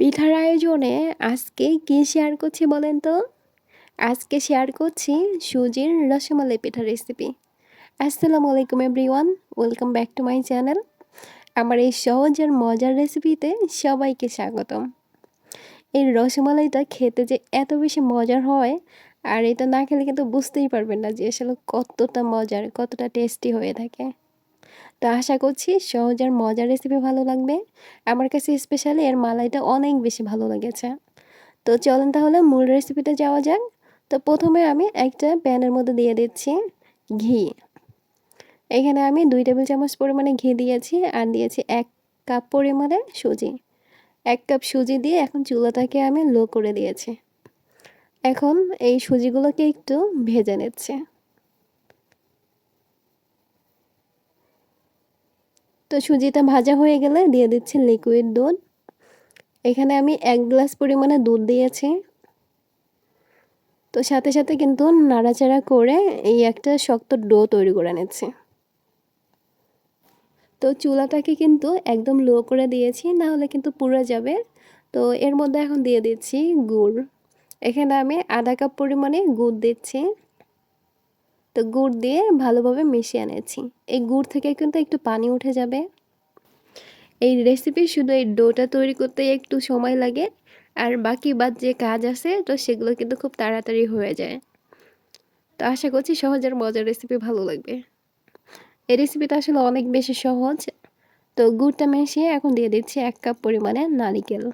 পিঠার আয়োজনে আজকে কি শেয়ার করছি বলেন তো? আজকে শেয়ার করছি সুজির রসমালাই পিঠার রেসিপি। আসসালামু আলাইকুম everyone, welcome back to my channel. আমার এই সহজ আর মজার রেসিপিতে সবাইকে স্বাগতম। এই রসমালাইটা খেতে যে এত বেশি মজার হয়, আর এটা না খেলে কিন্তু বুঝতেই পারবেন না যে আসলে কতটা মজার, কতটা টেস্টি হয়ে থাকে। তো আশা করছি সহজ আর মজার রেসিপি ভালো লাগবে। আমার কাছে স্পেশালি এর মালাইটা অনেক বেশি ভালো লেগেছে। তো চলেন তাহলে মূল রেসিপিতে যাওয়া যাক। তো প্রথমে আমি একটা প্যানের মধ্যে দিয়ে দিচ্ছি ঘি। এখানে আমি 2 টেবিল চামচ পরিমাণে ঘি দিয়েছি আর দিয়েছি 1 কাপ পরিমাণে সুজি। 1 কাপ সুজি দিয়ে এখন চুলাটাকে আমি লো করে দিয়েছি। এখন এই সুজিগুলোকে একটু ভেজে নিচ্ছি। তো সুজিটা ভাজা হয়ে গেলে দিয়ে দিচ্ছি লিকুইড দুধ। এখানে আমি 1 গ্লাস পরিমাণে দুধ দিয়েছি। তো সাথে সাথে কিন্তু নাড়াচাড়া করে এই একটা শক্ত ডো তৈরি করে নিচ্ছি। তো চুলাটাকে কিন্তু একদম লো করে দিয়েছি, না হলে কিন্তু পুড়ে যাবে। তো এর মধ্যে এখন দিয়ে দিচ্ছি গুড়। এখানে আমি আধা কাপ পরিমাণে গুড় দিচ্ছি। তো গুড় দিয়ে ভালোভাবে মিশিয়ে নিচ্ছি। এই গুড় থেকে কিন্তু একটু পানি উঠে যাবে। এই রেসিপি শুধু এই ডোটা তৈরি করতে একটু সময় লাগে, আর বাকি বাদ যে কাজ আছে তো সেগুলো কিন্তু খুব তাড়াতাড়ি হয়ে যায়। তো আশা করছি সহজ আর মজার রেসিপি ভালো লাগবে। এই রেসিপিটা আসলে অনেক বেশি সহজ। তো গুড়টা মিশিয়ে এখন দিয়ে দিচ্ছি 1 কাপ পরিমাণে নারিকেল।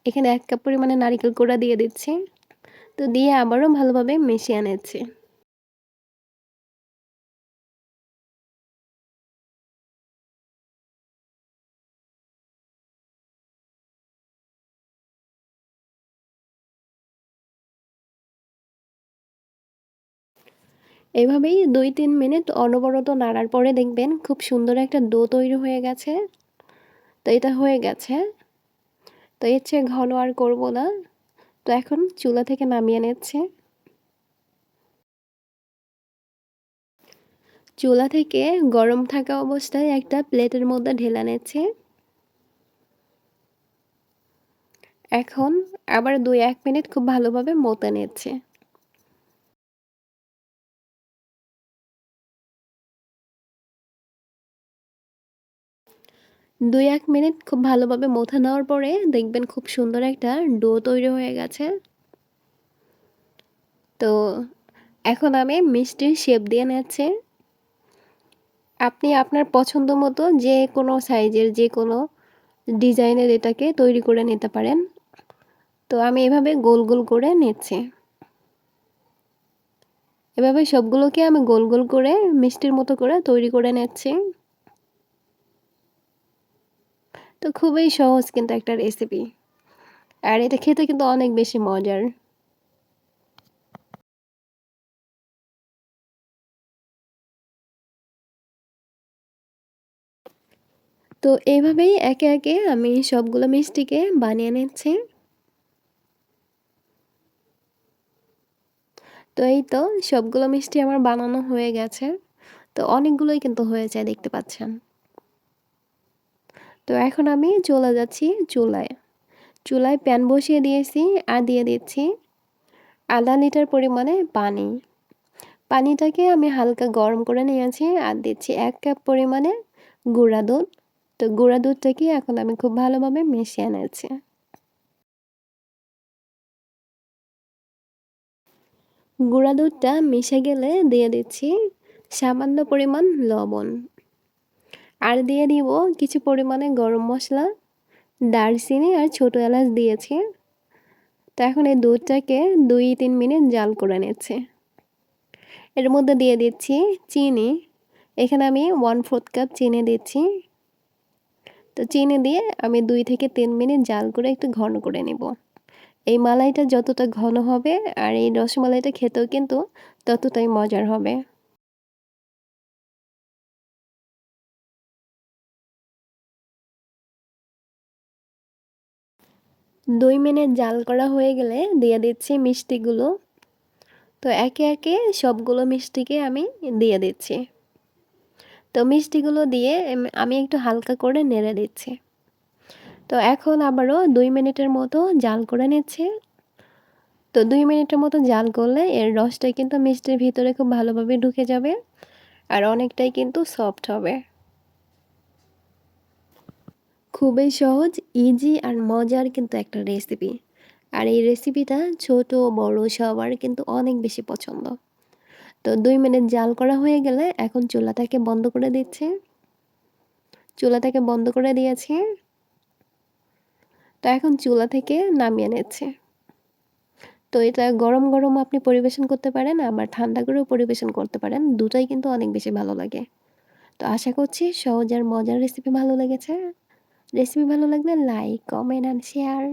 এখানে 1 কাপ পরিমাণে নারিকেল কোড়া দিয়ে দিচ্ছি। তো দিয়ে আবারও ভালোভাবে মিশিয়ে নিচ্ছি। এভাবেই 2-3 মিনিট অনবরত নাড়ার পরে দেখবেন খুব সুন্দর একটা ডো তৈরি হয়ে গেছে। তো এটা হয়ে গেছে। তো এর চেয়ে ঘন আর করব না। তো এখন চুলা থেকে নামিয়ে নিচ্ছি। চুলা থেকে গরম থাকা অবস্থায় একটা প্লেটের মধ্যে ঢেলে নিচ্ছি। এখন আবার 2-1 মিনিট খুব ভালোভাবে মতে নিচ্ছি। 2-1 মিনিট খুব ভালোভাবে মথে নেওয়ার পরে দেখবেন খুব সুন্দর একটা ডো তৈরি হয়ে গেছে। তো এখন আমি মিষ্টির শেপ দিয়ে নিচ্ছি। আপনি আপনার পছন্দ মতো যে কোনো সাইজের যে কোনো ডিজাইনের এটাকে তৈরি করে নিতে পারেন। তো আমি এভাবে গোল গোল করে নিচ্ছি। এভাবে সবগুলোকে আমি গোল গোল করে মিষ্টির মতো করে তৈরি করে নিচ্ছি। তো খুবই সহজ কিন্তু একটা রেসিপি, আর এটা খেতে কিন্তু অনেক বেশি মজার। তো এইভাবেই একে একে আমি সবগুলো মিষ্টিকে বানিয়ে নিচ্ছি। তো এই তো সবগুলো মিষ্টি আমার বানানো হয়ে গেছে। তো অনেকগুলোই কিন্তু হয়েছে দেখতে পাচ্ছেন। তো এখন আমি চলে যাচ্ছি চুলায়। চুলায় প্যান বসিয়ে দিয়েছি আর দিয়ে দিচ্ছি আধা লিটার পরিমাণে পানি। পানিটাকে আমি হালকা গরম করে নিয়েছি আর দিচ্ছি 1 কাপ পরিমাণে গুঁড়া দুধ। তো গুঁড়া দুধটাকে এখন আমি খুব ভালোভাবে মিশিয়ে নিয়েছি। গুঁড়া দুধটা মিশে গেলে দিয়ে দিচ্ছি সামান্য পরিমাণ লবণ। আর দিয়ে দিব কিছু পরিমাণে গরম মশলা, দারচিনি আর ছোট এলাচ দিয়েছি। তো এখন এই দুধটাকে 2-3 মিনিট জাল করে নিচ্ছি। এর মধ্যে দিয়ে দিচ্ছি চিনি। এখানে আমি 1/4 কাপ চিনি দিচ্ছি। তো চিনি দিয়ে আমি 2 থেকে 3 মিনিট জাল করে একটু ঘন করে নিব। এই মালাইটা যতটা ঘন হবে আর এই রসমালাইটা খেতেও কিন্তু ততটাই মজার হবে। 2 মিনিট জাল করা হয়ে গেলে দিয়ে দিচ্ছি মিষ্টিগুলো। তো একে একে সবগুলো মিষ্টিকে আমি দিয়ে দিচ্ছি। তো মিষ্টিগুলো দিয়ে আমি একটু হালকা করে নেড়ে দিচ্ছি। তো এখন আবারও 2 মিনিটের মতো জাল করে নিচ্ছি। তো 2 মিনিটের মতো জাল করলে এর রসটা কিন্তু মিষ্টির ভিতরে খুব ভালোভাবে ঢুকে যাবে আর অনেকটাই কিন্তু সফট হবে। খুবই সহজ, ইজি আর মজার কিন্তু একটা রেসিপি। আর এই রেসিপিটা ছোট বড় সবার কিন্তু অনেক বেশি পছন্দ। তো 2 মিনিট জাল করা হয়ে গেলে এখন চুলাটাকে বন্ধ করে দিচ্ছি। চুলাটাকে বন্ধ করে দিয়েছি। তো এখন চুলা থেকে নামিয়ে নিচ্ছি। তো এটা গরম গরম আপনি পরিবেশন করতে পারেন, আবার ঠান্ডা করেও পরিবেশন করতে পারেন। দুটাই কিন্তু অনেক বেশি ভালো লাগে। তো আশা করছি সহজ আর মজার রেসিপি ভালো লেগেছে। রেসিপি ভালো লাগলে লাইক, কমেন্ট অ্যান্ড শেয়ার।